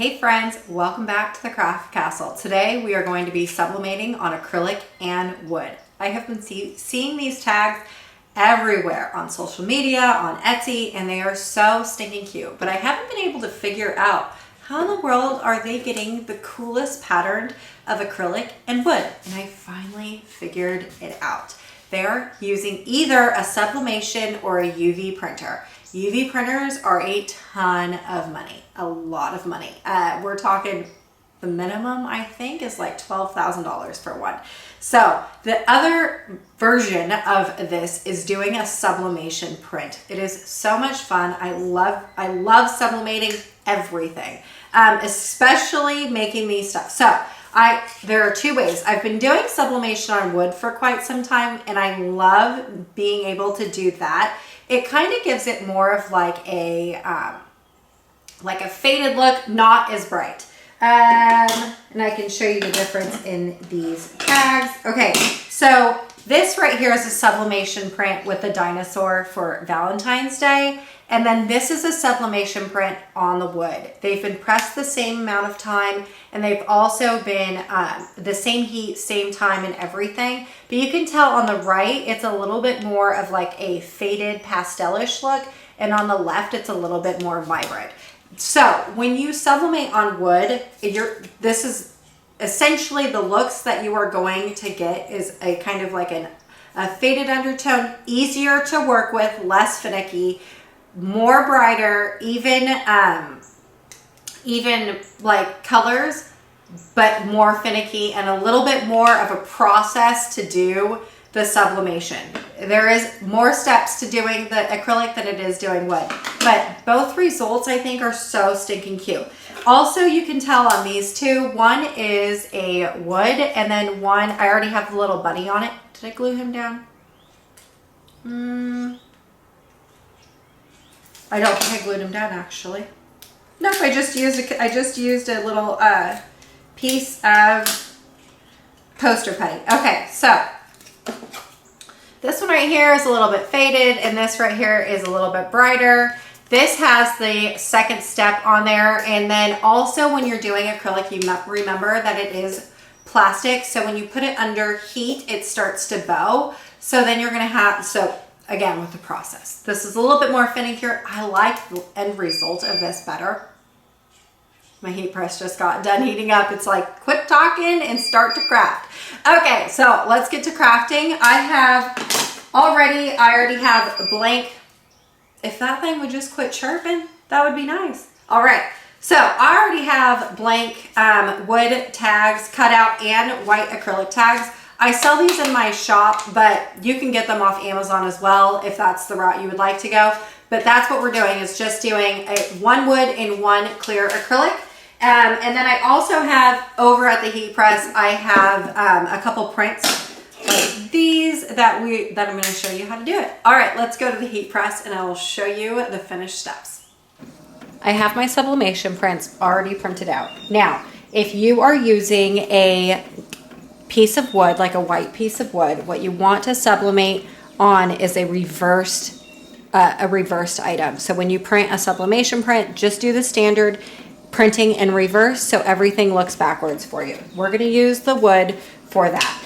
Hey friends, welcome back to the Craft Castle. Today we are going to be sublimating on acrylic and wood. I have been seeing these tags everywhere on social media, on Etsy, and they are so stinking cute. But I haven't been able to figure out how in the world are they getting the coolest pattern of acrylic and wood. And I finally figured it out. They're using either a sublimation or a UV printer. UV printers are a ton of money, a lot of money. We're talking the minimum, I think, is like $12,000 for one. So the other version of this is doing a sublimation print. It is so much fun. I love sublimating everything, especially making these stuff. So there are two ways. I've been doing sublimation on wood for quite some time, and I love being able to do that. It kind of gives it more of like a faded look, not as bright. And I can show you the difference in these tags. Okay, so this right here is a sublimation print with a dinosaur for Valentine's Day. And then this is a sublimation print on the wood. They've been pressed the same amount of time, and they've also been the same heat, same time and everything. But you can tell on the right, it's a little bit more of like a faded pastelish look. And on the left, it's a little bit more vibrant. So when you sublimate on wood, this is essentially the looks that you are going to get is a kind of like a faded undertone, easier to work with, less finicky, more brighter, even like colors, but more finicky and a little bit more of a process to do the sublimation. There is more steps to doing the acrylic than it is doing wood, but both results I think are so stinking cute. Also, you can tell on these two, one is a wood and then one, I already have the little bunny on it. Did I glue him down? I don't think I glued him down actually. Nope, I just used a little piece of poster putty. Okay, so this one right here is a little bit faded and this right here is a little bit brighter. This has the second step on there, and then also when you're doing acrylic, you remember that it is plastic, so when you put it under heat, it starts to bow. So then you're gonna have, again, with the process. This is a little bit more finickier. I like the end result of this better. My heat press just got done heating up. It's like, quit talking and start to craft. Okay, so let's get to crafting. I already have blank. If that thing would just quit chirping, that would be nice. All right, so I already have blank wood tags cut out and white acrylic tags. I sell these in my shop, but you can get them off Amazon as well if that's the route you would like to go. But that's what we're doing, is just doing one wood and one clear acrylic. And then I also have over at the heat press, I have a couple prints like these that I'm going to show you how to do it. All right, let's go to the heat press and I will show you the finished steps. I have my sublimation prints already printed out. Now, if you are using a piece of wood, like a white piece of wood, what you want to sublimate on is a reversed item. So when you print a sublimation print, just do the standard printing in reverse so everything looks backwards for you. We're going to use the wood for that.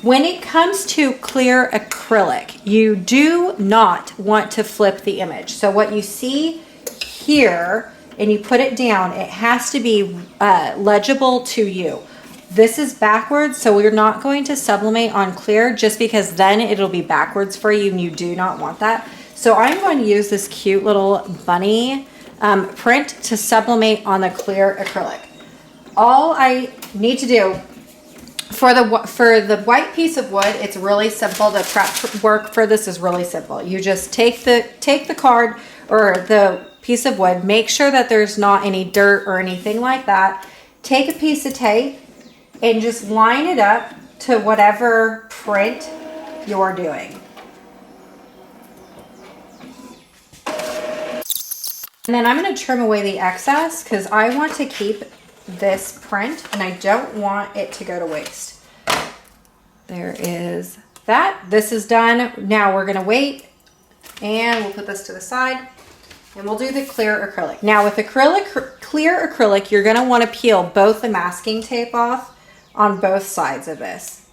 When it comes to clear acrylic, you do not want to flip the image. So what you see here and you put it down, it has to be legible to you. This is backwards, so we're not going to sublimate on clear just because then it'll be backwards for you and you do not want that. So I'm going to use this cute little bunny print to sublimate on the clear acrylic. All I need to do for the white piece of wood, it's really simple. The prep work for this is really simple. You just take the card or the piece of wood, make sure that there's not any dirt or anything like that. Take a piece of tape and just line it up to whatever print you're doing. And then I'm going to trim away the excess because I want to keep this print and I don't want it to go to waste. There is that. This is done. Now we're going to wait and we'll put this to the side. And we'll do the clear acrylic. Now with clear acrylic, you're gonna wanna peel both the masking tape off on both sides of this.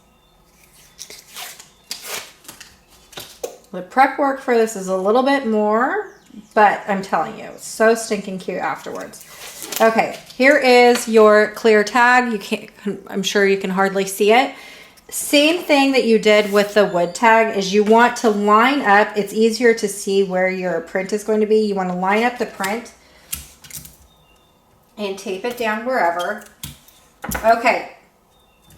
The prep work for this is a little bit more, but I'm telling you, it's so stinking cute afterwards. Okay, here is your clear tag. You can't, I'm sure you can hardly see it. Same thing that you did with the wood tag is you want to line up. It's easier to see where your print is going to be. You want to line up the print and tape it down wherever. Okay.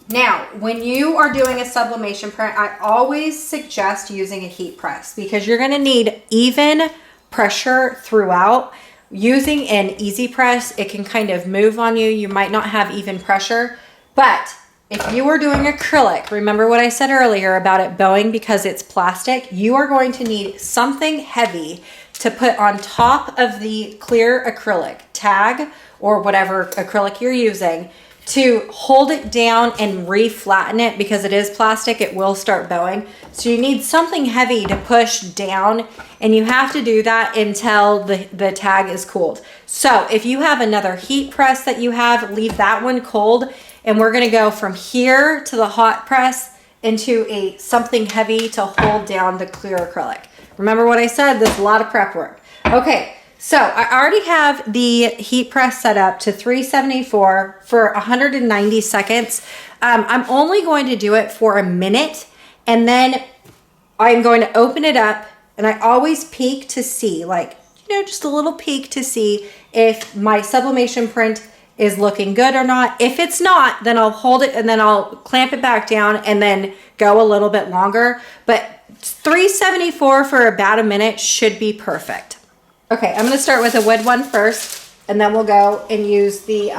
Now, when you are doing a sublimation print, I always suggest using a heat press because you're going to need even pressure throughout. Using an easy press, it can kind of move on you. You might not have even pressure, but if you are doing acrylic, remember what I said earlier about it bowing because it's plastic, you are going to need something heavy to put on top of the clear acrylic tag or whatever acrylic you're using to hold it down and re-flatten it because it is plastic, it will start bowing. So you need something heavy to push down and you have to do that until the tag is cooled. So if you have another heat press that you have, leave that one cold and we're gonna go from here to the hot press into something heavy to hold down the clear acrylic. Remember what I said, there's a lot of prep work. Okay. So I already have the heat press set up to 374 for 190 seconds. I'm only going to do it for a minute and then I'm going to open it up and I always peek to see, like, you know, just a little peek to see if my sublimation print is looking good or not. If it's not, then I'll hold it and then I'll clamp it back down and then go a little bit longer. But 374 for about a minute should be perfect. Okay, I'm gonna start with a wood one first, and then we'll go and use the,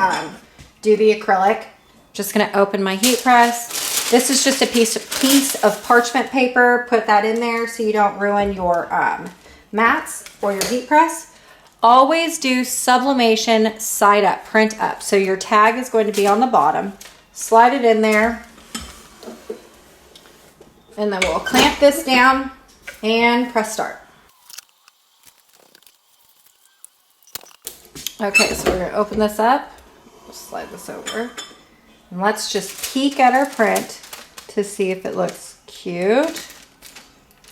do the acrylic. Just gonna open my heat press. This is just a piece of parchment paper. Put that in there so you don't ruin your mats or your heat press. Always do sublimation side up, print up. So your tag is going to be on the bottom. Slide it in there. And then we'll clamp this down and press start. Okay, so we're gonna open this up, slide this over, and let's just peek at our print to see if it looks cute.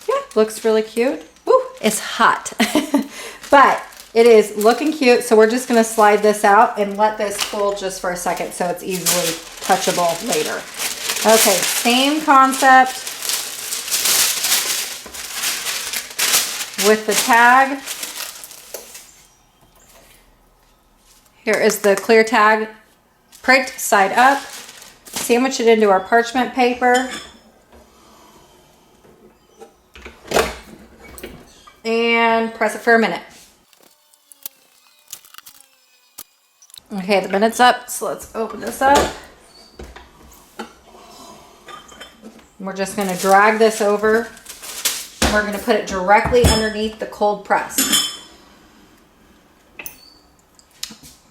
Yeah, looks really cute. Woo, it's hot, but it is looking cute. So we're just gonna slide this out and let this cool just for a second so it's easily touchable later. Okay, same concept with the tag. Here is the clear tag, print side up, sandwich it into our parchment paper, and press it for a minute. Okay, the minute's up, so let's open this up. We're just gonna drag this over. We're gonna put it directly underneath the cold press.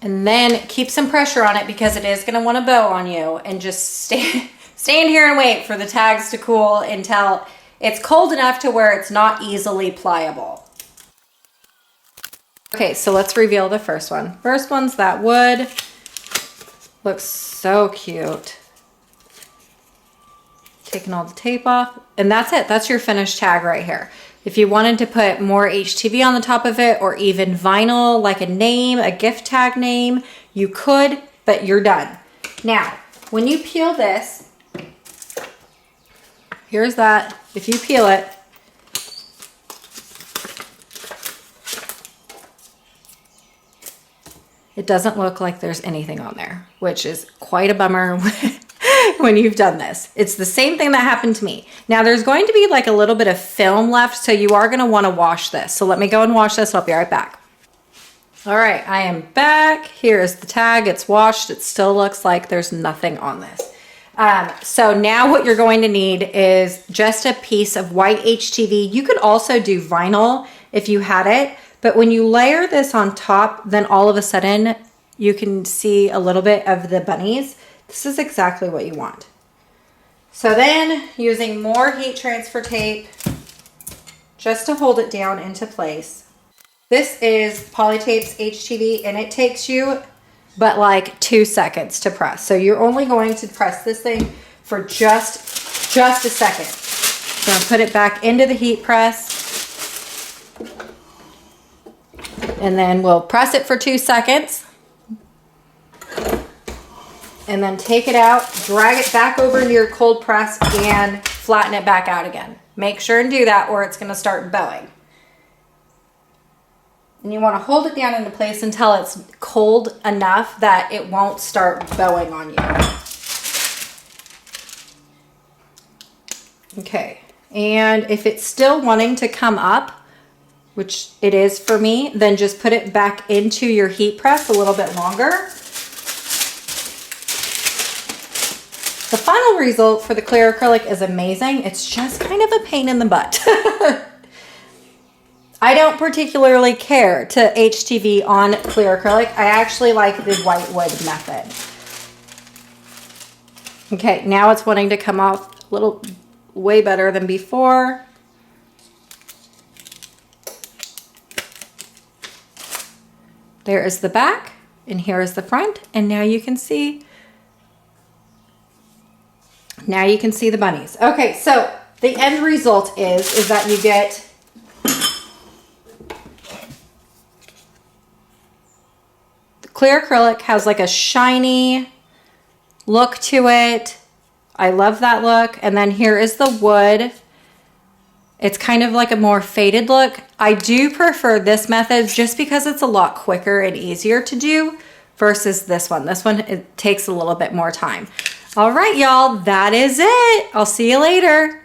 And then keep some pressure on it because it is going to want to bow on you, and just stand here and wait for the tags to cool until it's cold enough to where it's not easily pliable. Okay, so let's reveal the first one. First one's that wood. Looks so cute. Taking all the tape off, and that's it. That's your finished tag right here. If you wanted to put more HTV on the top of it or even vinyl, like a name, a gift tag name, you could, but you're done. Now, when you peel this, here's that. If you peel it, it doesn't look like there's anything on there, which is quite a bummer when you've done this. It's the same thing that happened to me. Now there's going to be like a little bit of film left, so you are gonna wanna wash this. So let me go and wash this, I'll be right back. All right, I am back. Here is the tag, it's washed. It still looks like there's nothing on this. So now what you're going to need is just a piece of white HTV. You could also do vinyl if you had it, but when you layer this on top, then all of a sudden you can see a little bit of the bunnies. This is exactly what you want. So then using more heat transfer tape just to hold it down into place. This is Polytape's HTV, and it takes you but like 2 seconds to press. So you're only going to press this thing for just a second. So I'm gonna put it back into the heat press, and then we'll press it for 2 seconds, and then take it out, drag it back over into your cold press, and flatten it back out again. Make sure and do that or it's gonna start bowing. And you want to hold it down into place until it's cold enough that it won't start bowing on you. Okay, and if it's still wanting to come up, which it is for me, then just put it back into your heat press a little bit longer. The final result for the clear acrylic is amazing. It's just kind of a pain in the butt. I don't particularly care to HTV on clear acrylic. I actually like the white wood method. Okay, now it's wanting to come off a little way better than before. There is the back, and here is the front, and now you can see the bunnies. Okay, so the end result is that you get clear acrylic has like a shiny look to it. I love that look. And then here is the wood. It's kind of like a more faded look. I do prefer this method just because it's a lot quicker and easier to do versus this one. This one, it takes a little bit more time. All right, y'all, that is it. I'll see you later.